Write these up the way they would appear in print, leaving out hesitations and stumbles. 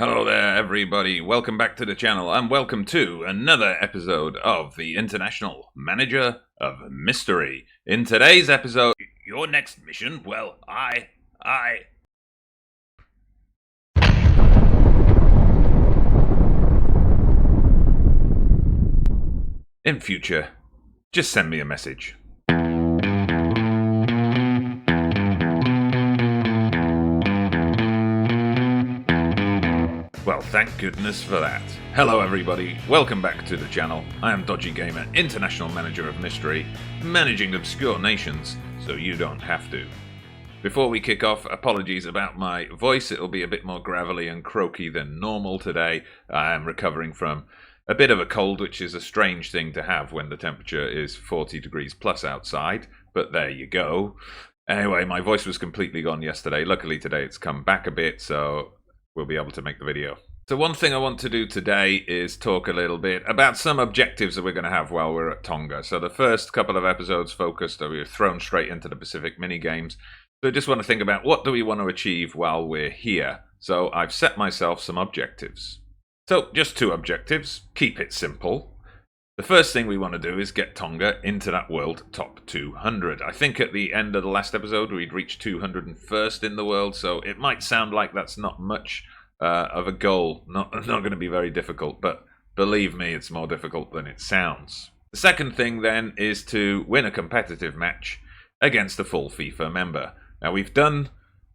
Hello there, everybody. Welcome back to the channel, and welcome to another episode of the International Manager of Mystery. In today's episode, your next mission, well, in future, just send me a message. Well, thank goodness for that. Hello everybody, welcome back to the channel. I am Dodgy Gamer, International Manager of Mystery, managing obscure nations so you don't have to. Before we kick off, apologies about my voice. It'll be a bit more gravelly and croaky than normal today. I am recovering from a bit of a cold, which is a strange thing to have when the temperature is 40 degrees plus outside, but there you go. Anyway, my voice was completely gone yesterday. Luckily today it's come back a bit, so we'll be able to make the video. So one thing I want to do today is talk a little bit about some objectives that we're going to have while we're at Tonga. So the first couple of episodes focused, we were thrown straight into the Pacific mini-games. So I just want to think about what do we want to achieve while we're here. So I've set myself some objectives. So just two objectives, keep it simple. The first thing we want to do is get Tonga into that world top 200. I think at the end of the last episode we'd reached 201st in the world, so it might sound like that's not much of a goal, not going to be very difficult, but believe me, it's more difficult than it sounds. The second thing then is to win a competitive match against a full FIFA member. Now we've done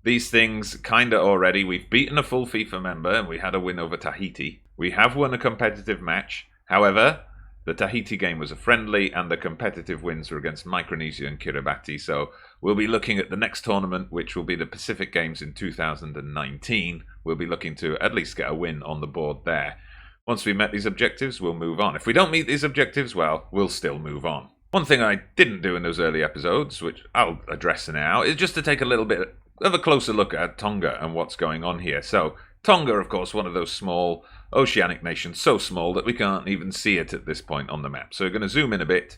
these things kinda already. We've beaten a full FIFA member and we had a win over Tahiti. We have won a competitive match. However, the Tahiti game was a friendly, and the competitive wins were against Micronesia and Kiribati, so we'll be looking at the next tournament, which will be the Pacific Games in 2019. We'll be looking to at least get a win on the board there. Once we've met these objectives, we'll move on. If we don't meet these objectives, well, we'll still move on. One thing I didn't do in those early episodes, which I'll address now, is just to take a little bit of a closer look at Tonga and what's going on here. So, Tonga, of course, one of those small oceanic nations, so small that we can't even see it at this point on the map. So we're going to zoom in a bit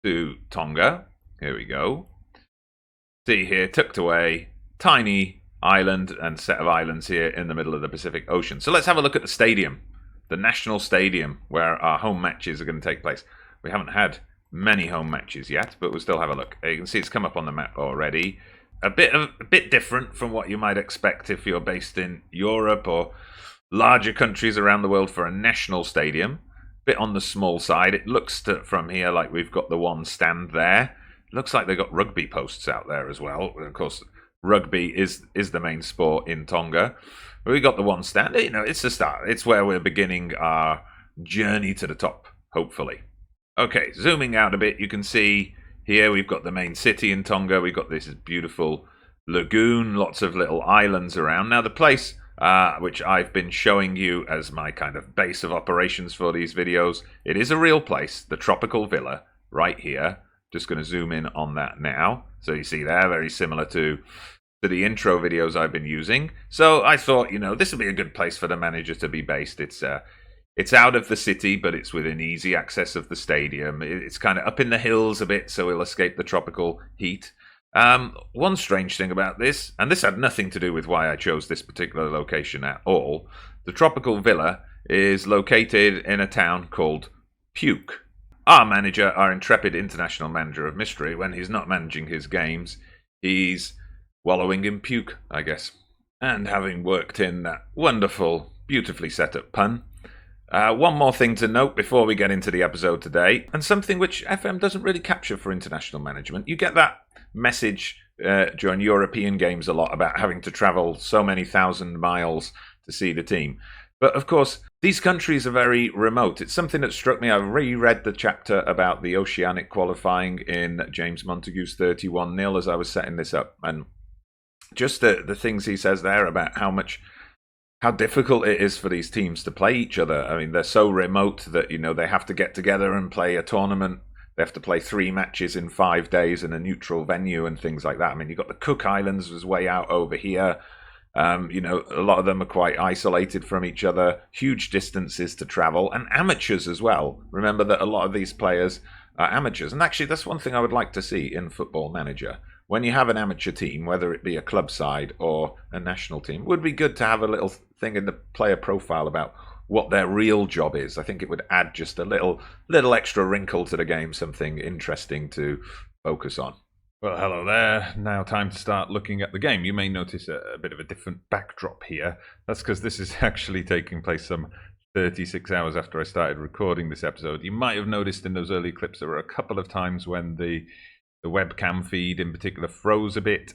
to Tonga. Here we go. See here, tucked away, tiny island and set of islands here in the middle of the Pacific Ocean. So let's have a look at the stadium, the national stadium where our home matches are going to take place. We haven't had many home matches yet, but we'll still have a look. You can see it's come up on the map already. A bit different from what you might expect if you're based in Europe or larger countries around the world for a national stadium. Bit on the small side. It looks from here like we've got the one stand there. Looks like they've got rugby posts out there as well. Of course, rugby is the main sport in Tonga. But we got the one stand. You know, it's the start. It's where we're beginning our journey to the top, hopefully. Okay, zooming out a bit, you can see here we've got the main city in Tonga. We've got this beautiful lagoon, lots of little islands around. Now the place which I've been showing you as my kind of base of operations for these videos, it is a real place, the Tropical Villa, right here. Just going to zoom in on that now. So you see there, very similar to the intro videos I've been using. So I thought, you know, this would be a good place for the manager to be based. It's out of the city, but it's within easy access of the stadium. It's kind of up in the hills a bit, so we'll escape the tropical heat. One strange thing about this, and this had nothing to do with why I chose this particular location at all, the Tropical Villa is located in a town called Puke. Our manager, our intrepid international manager of mystery, when he's not managing his games, he's wallowing in puke, I guess. And having worked in that wonderful, beautifully set up pun, one more thing to note before we get into the episode today, and something which FM doesn't really capture for international management. You get that message during European games a lot about having to travel so many thousand miles to see the team. But of course, these countries are very remote. It's something that struck me. I reread the chapter about the oceanic qualifying in James Montague's 31-0 as I was setting this up. And just the things he says there about how difficult it is for these teams to play each other. I mean, they're so remote that, you know, they have to get together and play a tournament. They have to play 3 matches in 5 days in a neutral venue and things like that. I mean, you've got the Cook Islands was way out over here. You know, a lot of them are quite isolated from each other, huge distances to travel, and amateurs as well. Remember that a lot of these players are amateurs. And actually, that's one thing I would like to see in Football Manager. when you have an amateur team, whether it be a club side or a national team, it would be good to have a little thing in the player profile about what their real job is. I think it would add just a little extra wrinkle to the game, something interesting to focus on. Well, hello there. Now time to start looking at the game. You may notice a bit of a different backdrop here. That's because this is actually taking place some 36 hours after I started recording this episode. You might have noticed in those early clips there were a couple of times when the webcam feed in particular froze a bit.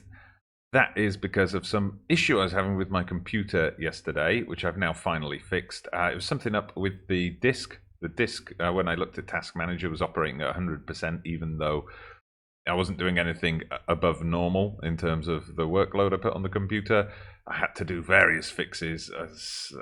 That is because of some issue I was having with my computer yesterday, which I've now finally fixed. It was something up with the disk. The disk, when I looked at Task Manager, was operating at 100%, even though I wasn't doing anything above normal in terms of the workload I put on the computer. I had to do various fixes.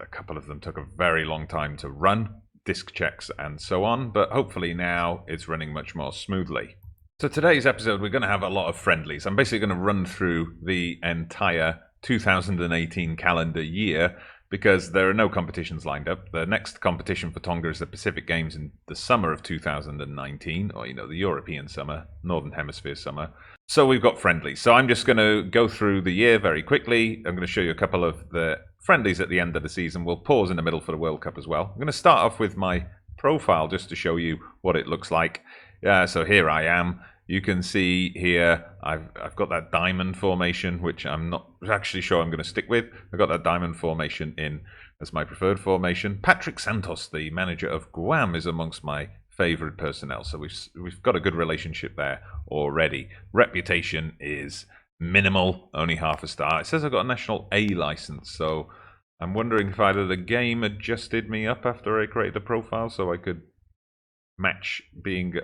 A couple of them took a very long time to run, disk checks and so on, but hopefully now it's running much more smoothly. So today's episode, we're going to have a lot of friendlies. I'm basically going to run through the entire 2018 calendar year because there are no competitions lined up. The next competition for Tonga is the Pacific Games in the summer of 2019, or, the European summer, Northern Hemisphere summer. So we've got friendlies. So I'm just going to go through the year very quickly. I'm going to show you a couple of the friendlies at the end of the season. We'll pause in the middle for the World Cup as well. I'm going to start off with my profile just to show you what it looks like. So here I am. You can see here I've got that diamond formation, which I'm not actually sure I'm going to stick with. I've got that diamond formation in as my preferred formation. Patrick Santos, the manager of Guam, is amongst my favourite personnel, so we've got a good relationship there already. Reputation is minimal, only half a star. It says I've got a national A license, so I'm wondering if either the game adjusted me up after I created the profile so I could match being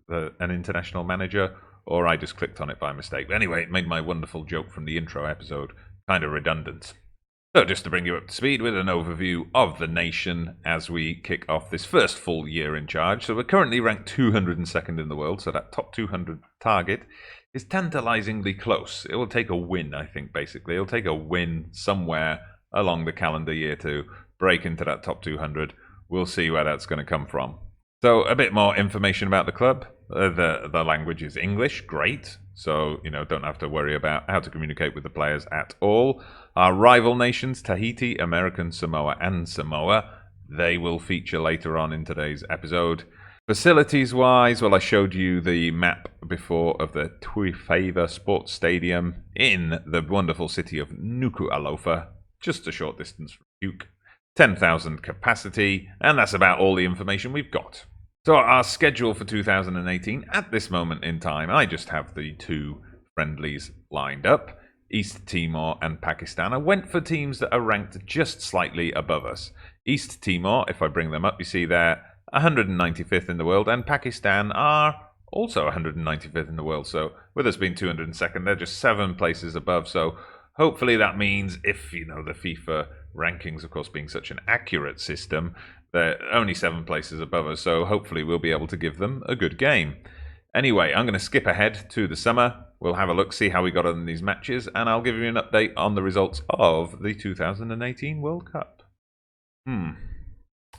an international manager, or I just clicked on it by mistake. But anyway, it made my wonderful joke from the intro episode kind of redundant. So just to bring you up to speed with an overview of the nation as we kick off this first full year in charge. So we're currently ranked 202nd in the world, so that top 200 target is tantalizingly close. It will take a win, I think, basically. It'll take a win somewhere along the calendar year to break into that top 200. We'll see where that's going to come from. So a bit more information about the club. The language is English, great. So, don't have to worry about how to communicate with the players at all. Our rival nations, Tahiti, American Samoa and Samoa, they will feature later on in today's episode. Facilities-wise, well, I showed you the map before of the Tuifeva Sports Stadium in the wonderful city of Nuku'alofa, just a short distance from Puke. 10,000 capacity, and that's about all the information we've got. So our schedule for 2018, at this moment in time, I just have the two friendlies lined up, East Timor and Pakistan. I went for teams that are ranked just slightly above us. East Timor, if I bring them up, you see they're 195th in the world, and Pakistan are also 195th in the world. So with us being 202nd, they're just 7 places above. So hopefully that means if, the FIFA rankings, of course, being such an accurate system, they're only 7 places above us, so hopefully we'll be able to give them a good game. Anyway, I'm going to skip ahead to the summer. We'll have a look, see how we got on in these matches, and I'll give you an update on the results of the 2018 World Cup.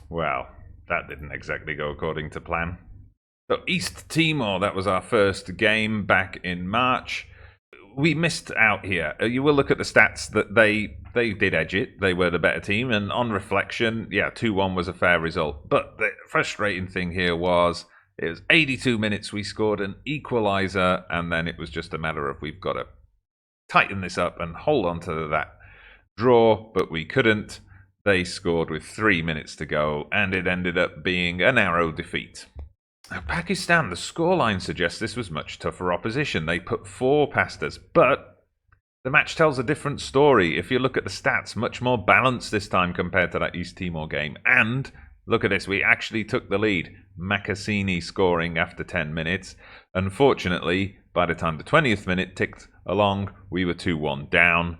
Well, that didn't exactly go according to plan. So East Timor, that was our first game back in March. We missed out here. You will look at the stats that they did edge it. They were the better team, and on reflection, 2-1 was a fair result. But the frustrating thing here was it was 82 minutes. We scored an equaliser, and then it was just a matter of we've got to tighten this up and hold on to that draw, but we couldn't. They scored with 3 minutes to go, and it ended up being a narrow defeat. Now, Pakistan, the scoreline suggests this was much tougher opposition. They put 4 past us, but the match tells a different story. If you look at the stats, much more balanced this time compared to that East Timor game. And look at this, we actually took the lead. Makasini scoring after 10 minutes. Unfortunately, by the time the 20th minute ticked along, we were 2-1 down.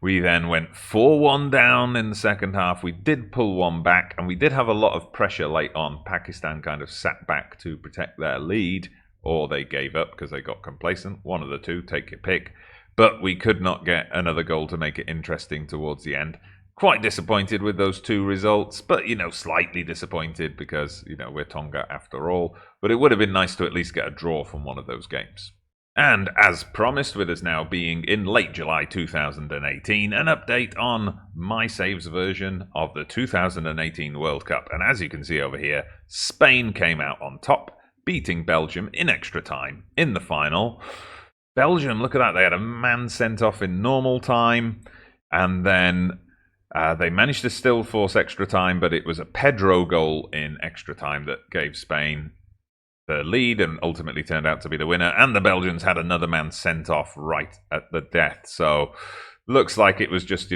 We then went 4-1 down in the second half. We did pull one back, and we did have a lot of pressure late on. Pakistan kind of sat back to protect their lead, or they gave up because they got complacent. One of the two, take your pick. But we could not get another goal to make it interesting towards the end. Quite disappointed with those 2 results, but, slightly disappointed because, we're Tonga after all. But it would have been nice to at least get a draw from one of those games. And as promised, with us now being in late July 2018, an update on my saves version of the 2018 World Cup. And as you can see over here, Spain came out on top, beating Belgium in extra time in the final. Belgium, look at that, they had a man sent off in normal time, and then they managed to still force extra time, but it was a Pedro goal in extra time that gave Spain the lead and ultimately turned out to be the winner. And the Belgians had another man sent off right at the death. So looks like it was just,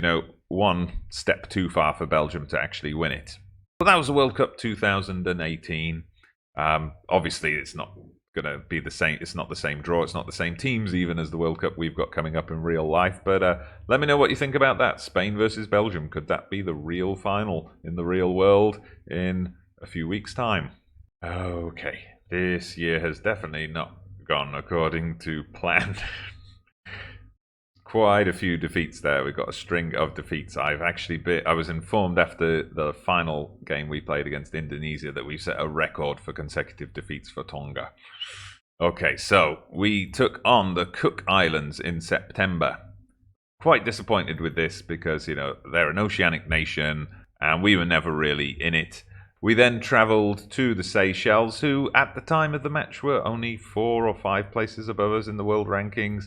one step too far for Belgium to actually win it. But that was the World Cup 2018. Obviously, it's not going to be the same. It's not the same draw. It's not the same teams even as the World Cup we've got coming up in real life. But let me know what you think about that. Spain versus Belgium. Could that be the real final in the real world in a few weeks' time? Okay. This year has definitely not gone according to plan. Quite a few defeats there. We've got a string of defeats. I was informed after the final game we played against Indonesia that we set a record for consecutive defeats for Tonga. Okay, so we took on the Cook Islands in September. Quite disappointed with this because, they're an oceanic nation and we were never really in it. We then travelled to the Seychelles, who at the time of the match were only 4 or 5 places above us in the world rankings.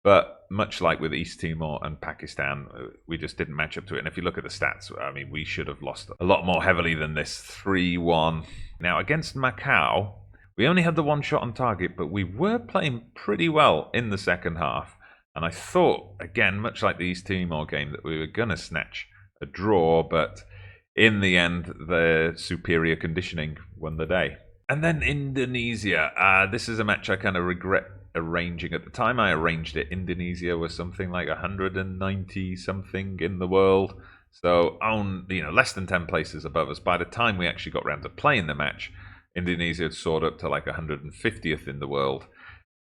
But much like with East Timor and Pakistan, we just didn't match up to it. And if you look at the stats, we should have lost a lot more heavily than this, 3-1. Now, against Macau, we only had the one shot on target, but we were playing pretty well in the second half. And I thought, again, much like the East Timor game, that we were going to snatch a draw, but in the end, the superior conditioning won the day. And then Indonesia. This is a match I kind of regret arranging. At the time I arranged it, Indonesia was something like 190-something in the world. So, less than 10 places above us. By the time we actually got around to playing the match, Indonesia had soared up to like 150th in the world.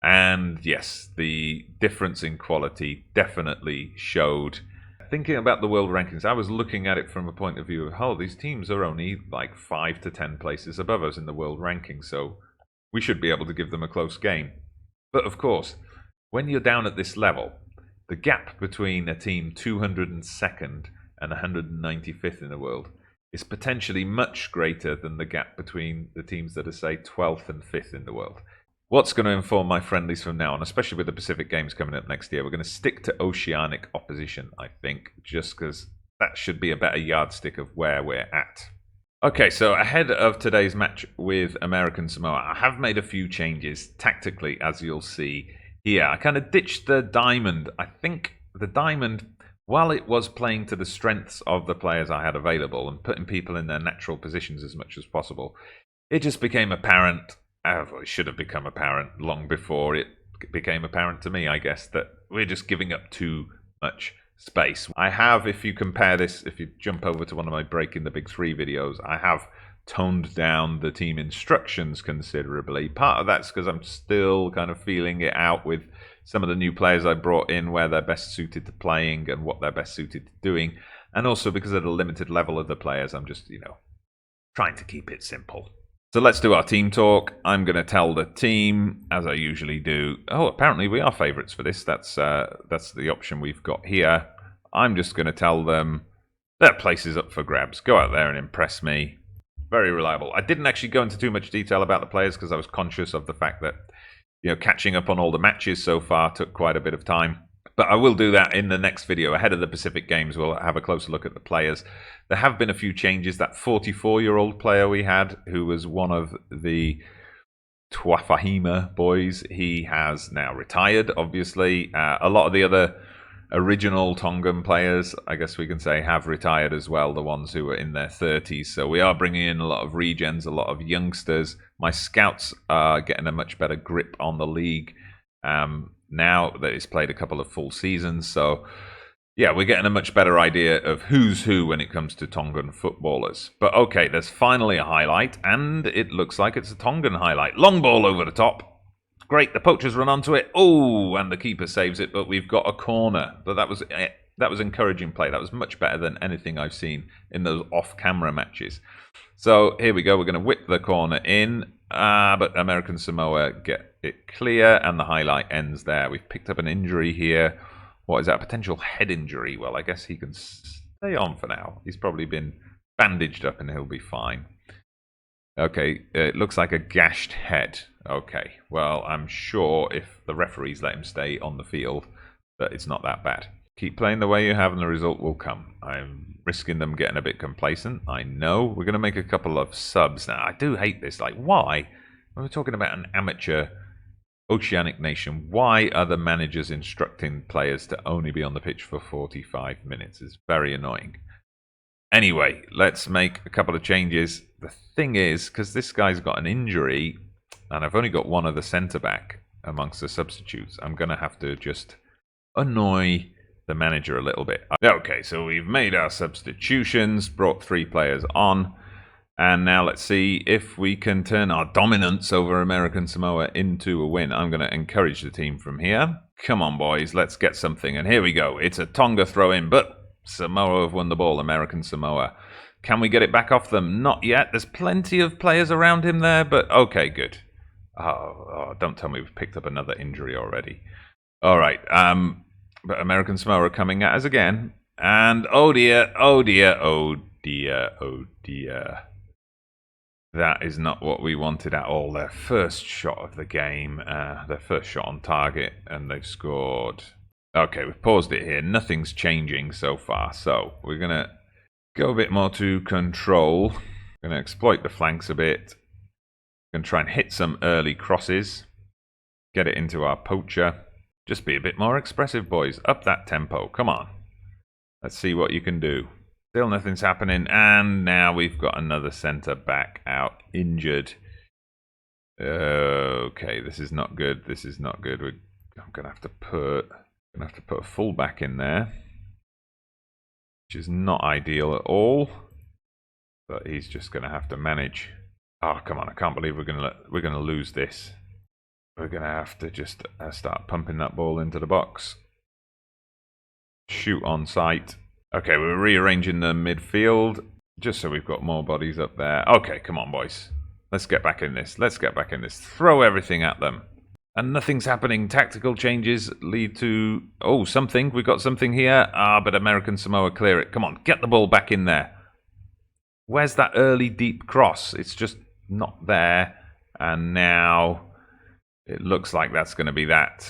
And yes, the difference in quality definitely showed. Thinking about the world rankings, I was looking at it from a point of view of, these teams are only like 5 to 10 places above us in the world rankings, so we should be able to give them a close game. But of course, when you're down at this level, the gap between a team 202nd and 195th in the world is potentially much greater than the gap between the teams that are, say, 12th and 5th in the world. What's going to inform my friendlies from now on, especially with the Pacific Games coming up next year, we're going to stick to oceanic opposition, I think, just because that should be a better yardstick of where we're at. Okay, so ahead of today's match with American Samoa, I have made a few changes tactically, as you'll see here. I kind of ditched the diamond. I think the diamond, while it was playing to the strengths of the players I had available and putting people in their natural positions as much as possible, it just became apparent. It should have become apparent long before it became apparent to me, I guess, that we're just giving up too much space. I have, if you compare this, if you jump over to one of my Breaking the Big Three videos, I have toned down the team instructions considerably. Part of that's because I'm still kind of feeling it out with some of the new players I brought in, where they're best suited to playing and what they're best suited to doing. And also because of the limited level of the players, I'm just, trying to keep it simple. So let's do our team talk. I'm going to tell the team, as I usually do. Oh, apparently we are favourites for this. That's the option we've got here. I'm just going to tell them their place is up for grabs. Go out there and impress me. Very reliable. I didn't actually go into too much detail about the players because I was conscious of the fact that, catching up on all the matches so far took quite a bit of time. But I will do that in the next video. Ahead of the Pacific Games, we'll have a closer look at the players. There have been a few changes. That 44-year-old player we had, who was one of the Tuafahima boys, he has now retired, obviously. A lot of the other original Tongan players, I guess we can say, have retired as well, the ones who were in their 30s. So we are bringing in a lot of regens, a lot of youngsters. My scouts are getting a much better grip on the league now that it's played a couple of full seasons. So yeah, we're getting a much better idea of who's who when it comes to Tongan footballers. But okay, there's finally a highlight, and it looks like it's a Tongan highlight. Long ball over the top. Great, the poachers run onto it. Oh, and the keeper saves it, but we've got a corner. But that was encouraging play. That was much better than anything I've seen in those off-camera matches. So here we go. We're going to whip the corner in, but American Samoa get it clear, and the highlight ends there. We've picked up an injury here. What is that? Potential head injury. Well, I guess he can stay on for now. He's probably been bandaged up and he'll be fine. Okay, it looks like a gashed head. Okay, well, I'm sure if the referees let him stay on the field, that it's not that bad. Keep playing the way you have and the result will come. I'm risking them getting a bit complacent. I know. We're going to make a couple of subs now. I do hate this. Like, why? We're talking about an amateur Oceanic nation. Why are the managers instructing players to only be on the pitch for 45 minutes? It's very annoying. Anyway, let's make a couple of changes. The thing is, because this guy's got an injury, and I've only got one other centre-back amongst the substitutes, I'm going to have to just annoy the manager a little bit. Okay, so we've made our substitutions, brought 3 players on, and now let's see if we can turn our dominance over American Samoa into a win. I'm going to encourage the team from here. Come on, boys, let's get something. And here we go. It's a Tonga throw-in, but Samoa have won the ball, American Samoa. Can we get it back off them? Not yet. There's plenty of players around him there, but okay, good. Oh, don't tell me we've picked up another injury already. All right, but American Samoa are coming at us again. And oh dear, oh dear, oh dear, oh dear. That is not what we wanted at all. Their first shot of the game, their first shot on target, and they've scored. Okay, we've paused it here. Nothing's changing so far, so we're going to go a bit more to control. We're going to exploit the flanks a bit. We're going to try and hit some early crosses. Get it into our poacher. Just be a bit more expressive, boys. Up that tempo. Come on. Let's see what you can do. Still nothing's happening, and now we've got another centre-back out injured. Okay, this is not good. This is not good. I'm going to have to put a full-back in there, which is not ideal at all. But he's just going to have to manage. Oh, come on! I can't believe we're going to lose this. We're going to have to just start pumping that ball into the box. Shoot on sight. Okay, we're rearranging the midfield, just so we've got more bodies up there. Okay, come on, boys. Let's get back in this. Let's get back in this. Throw everything at them. And nothing's happening. Tactical changes lead to... Oh, something. We've got something here. But American Samoa clear it. Come on, get the ball back in there. Where's that early deep cross? It's just not there. And now it looks like that's going to be that.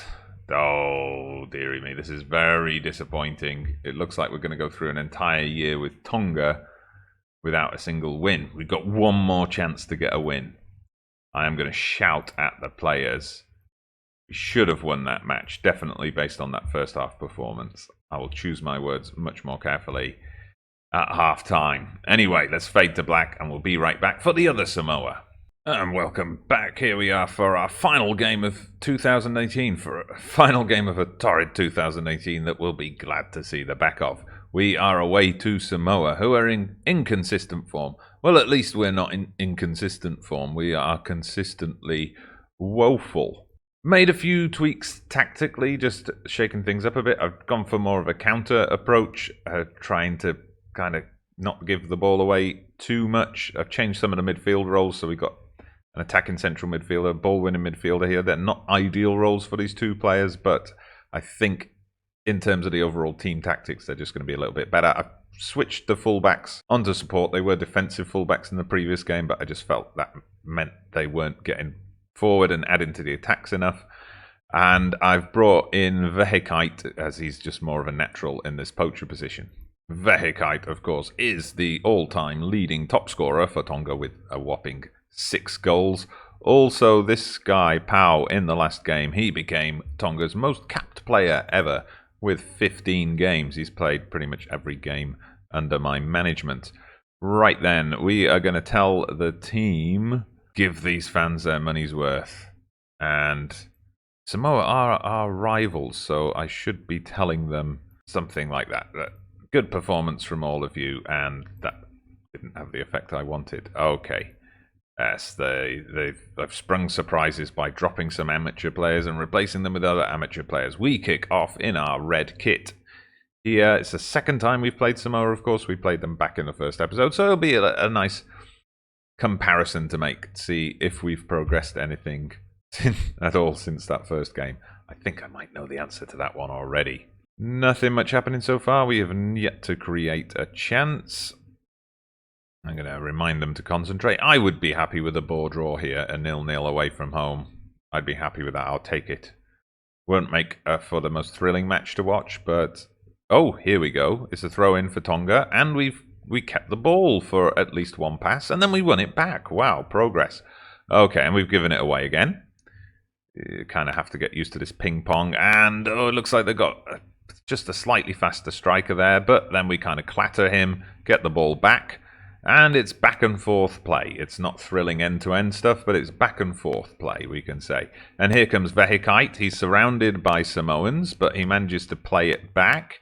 Oh, dearie me, this is very disappointing. It looks like we're going to go through an entire year with Tonga without a single win. We've got one more chance to get a win. I am going to shout at the players. We should have won that match, definitely based on that first half performance. I will choose my words much more carefully at half time. Anyway, let's fade to black and we'll be right back for the other Samoa. And welcome back. Here we are for our final game of 2018, for a final game of a torrid 2018 that we'll be glad to see the back of. We are away to Samoa, who are in inconsistent form. Well, at least we're not in inconsistent form. We are consistently woeful. Made a few tweaks tactically, just shaking things up a bit. I've gone for more of a counter approach, trying to kind of not give the ball away too much. I've changed some of the midfield roles, so we've got an attacking central midfielder, ball-winning midfielder here. They're not ideal roles for these two players, but I think in terms of the overall team tactics, they're just going to be a little bit better. I've switched the fullbacks onto support. They were defensive fullbacks in the previous game, but I just felt that meant they weren't getting forward and adding to the attacks enough. And I've brought in Vehikite, as he's just more of a natural in this poacher position. Vehikite, of course, is the all-time leading top scorer for Tonga with a whopping 6 goals. Also, this guy, Pau, in the last game, he became Tonga's most capped player ever with 15 games. He's played pretty much every game under my management. Right then, we are going to tell the team, give these fans their money's worth. And Samoa are our rivals, so I should be telling them something like that. Good performance from all of you, and that didn't have the effect I wanted. Okay. Yes, they've sprung surprises by dropping some amateur players and replacing them with other amateur players. We kick off in our red kit. Here, it's the second time we've played Samoa, of course. We played them back in the first episode, so it'll be a nice comparison to make. See if we've progressed anything at all since that first game. I think I might know the answer to that one already. Nothing much happening so far. We have yet to create a chance. I'm going to remind them to concentrate. I would be happy with a ball draw here, a 0-0 away from home. I'd be happy with that. I'll take it. Won't make for the most thrilling match to watch, but... Oh, here we go. It's a throw-in for Tonga, and we kept the ball for at least one pass, and then we won it back. Wow, progress. Okay, and we've given it away again. You kind of have to get used to this ping-pong, and oh, it looks like they've got just a slightly faster striker there, but then we kind of clatter him, get the ball back, and it's back and forth play. It's not thrilling end-to-end stuff, but it's back and forth play, we can say. And here comes Vehikite. He's surrounded by Samoans, but he manages to play it back.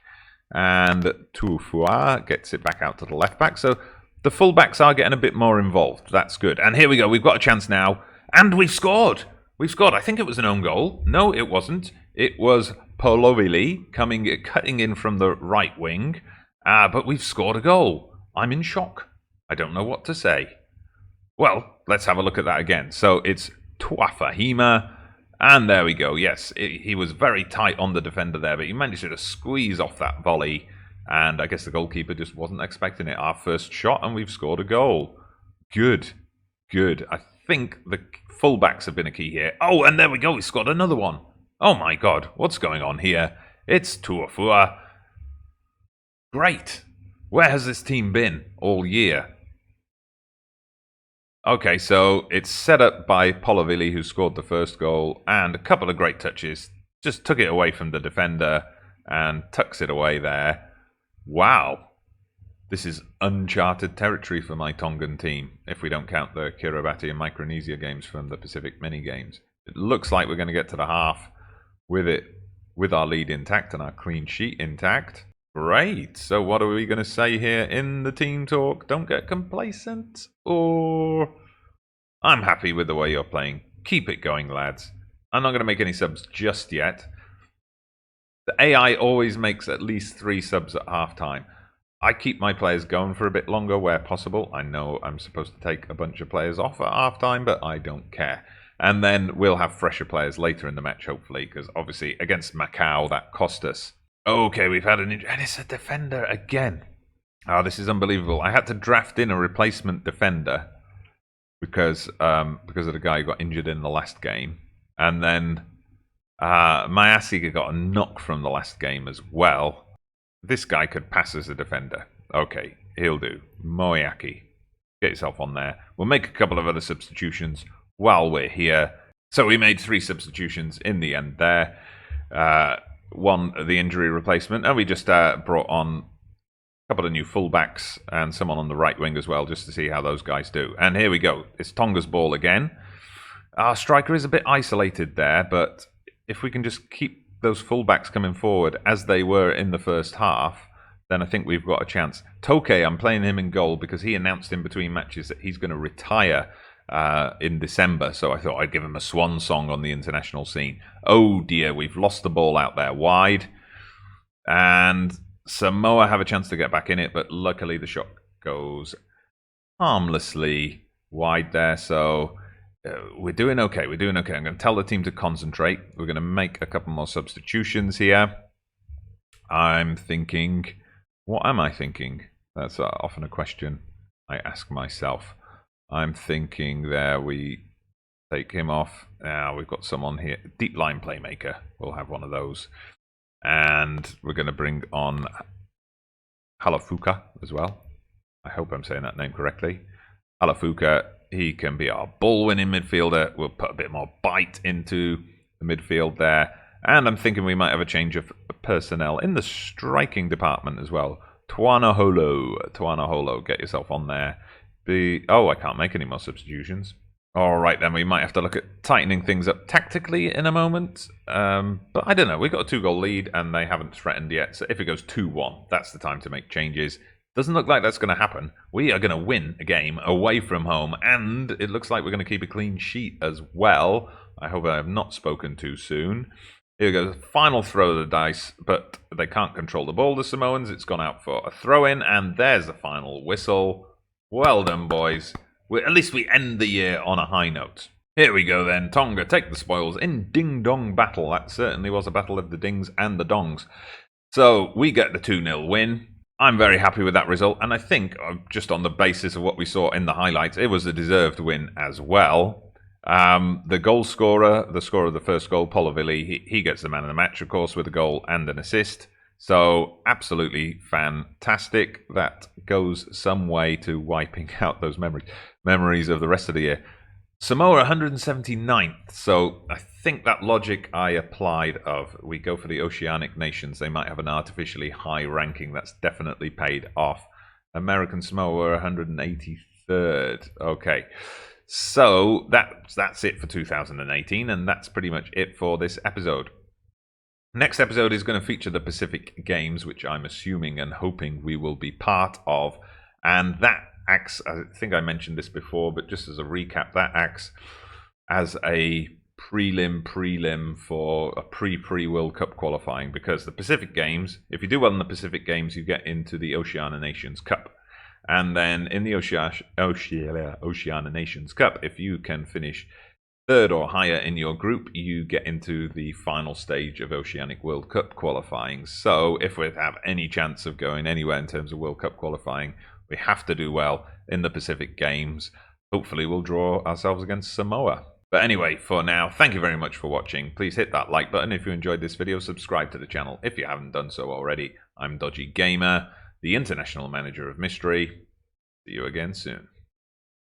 And Tufua gets it back out to the left back. So the fullbacks are getting a bit more involved. That's good. And here we go. We've got a chance now. And we've scored. We've scored. I think it was an own goal. No, it wasn't. It was Polovili cutting in from the right wing. But we've scored a goal. I'm in shock. I don't know what to say. Well, let's have a look at that again. So it's Tuafahima. And there we go. Yes, he was very tight on the defender there, but he managed to squeeze off that volley. And I guess the goalkeeper just wasn't expecting it. Our first shot, and we've scored a goal. Good. Good. I think the fullbacks have been a key here. Oh, and there we go. We scored another one. Oh, my God. What's going on here? It's Tuafua. Great. Where has this team been all year? Okay, so it's set up by Polovili, who scored the first goal, and a couple of great touches. Just took it away from the defender and tucks it away there. Wow. This is uncharted territory for my Tongan team, if we don't count the Kiribati and Micronesia games from the Pacific mini games. It looks like we're going to get to the half with our lead intact and our clean sheet intact. Great. So what are we going to say here in the team talk? Don't get complacent. Or I'm happy with the way you're playing. Keep it going, lads. I'm not going to make any subs just yet. The AI always makes at least 3 subs at halftime. I keep my players going for a bit longer where possible. I know I'm supposed to take a bunch of players off at halftime, but I don't care. And then we'll have fresher players later in the match, hopefully, because obviously against Macau, that cost us. Okay, we've had an injury, and it's a defender again. Oh, this is unbelievable. I had to draft in a replacement defender because of the guy who got injured in the last game. And then Mayasiga got a knock from the last game as well. This guy could pass as a defender. Okay, he'll do. Moeaki, get yourself on there. We'll make a couple of other substitutions while we're here. So we made 3 substitutions in the end there. One, the injury replacement, and we just brought on a couple of new fullbacks and someone on the right wing as well, just to see how those guys do. And here we go. It's Tonga's ball again. Our striker is a bit isolated there, but if we can just keep those fullbacks coming forward as they were in the first half, then I think we've got a chance. Toke, I'm playing him in goal because he announced in between matches that he's going to retire in December, so I thought I'd give him a swan song on the international scene. Oh dear, we've lost the ball out there wide, and Samoa have a chance to get back in it, but luckily the shot goes harmlessly wide there, so we're doing okay. We're doing okay. I'm going to tell the team to concentrate. We're going to make a couple more substitutions here. I'm thinking, what am I thinking? That's often a question I ask myself. I'm thinking there we take him off. Now we've got someone here. Deep line playmaker. We'll have one of those. And we're going to bring on Halafuka as well. I hope I'm saying that name correctly. Halafuka, he can be our ball-winning midfielder. We'll put a bit more bite into the midfield there. And I'm thinking we might have a change of personnel in the striking department as well. Tuanaholo, get yourself on there. Oh, I can't make any more substitutions. All right, then we might have to look at tightening things up tactically in a moment. But I don't know. We've got a 2-goal lead, and they haven't threatened yet. So if it goes 2-1, that's the time to make changes. Doesn't look like that's going to happen. We are going to win a game away from home, and it looks like we're going to keep a clean sheet as well. I hope I have not spoken too soon. Here goes, final throw of the dice, but they can't control the ball, the Samoans. It's gone out for a throw-in, and there's the final whistle. Well done, boys. At least we end the year on a high note. Here we go then. Tonga take the spoils in Ding Dong battle. That certainly was a battle of the dings and the dongs. So we get the 2-0 win. I'm very happy with that result, and I think, just on the basis of what we saw in the highlights, it was a deserved win as well. The goal scorer, the scorer of the first goal, Polovilli, he gets the man of the match, of course, with a goal and an assist. So absolutely fantastic. That goes some way to wiping out those memories of the rest of the year. Samoa 179th, so I think that logic I applied of we go for the Oceanic nations, they might have an artificially high ranking. That's definitely paid off. American Samoa 183rd. Okay, so that's it for 2018, and that's pretty much it for this episode. Next episode is going to feature the Pacific Games, which I'm assuming and hoping we will be part of, and that acts, I think I mentioned this before, but just as a recap, that acts as a prelim for a pre-World Cup qualifying, because the Pacific Games, if you do well in the Pacific Games, you get into the Oceania Nations Cup. And then in the Oceania Nations Cup, if you can finish third or higher in your group, you get into the final stage of Oceanic World Cup qualifying. So if we have any chance of going anywhere in terms of World Cup qualifying, we have to do well in the Pacific Games. Hopefully we'll draw ourselves against Samoa. But anyway, for now, thank you very much for watching. Please hit that like button if you enjoyed this video. Subscribe to the channel if you haven't done so already. I'm Dodgy Gamer, the International Manager of Mystery. See you again soon.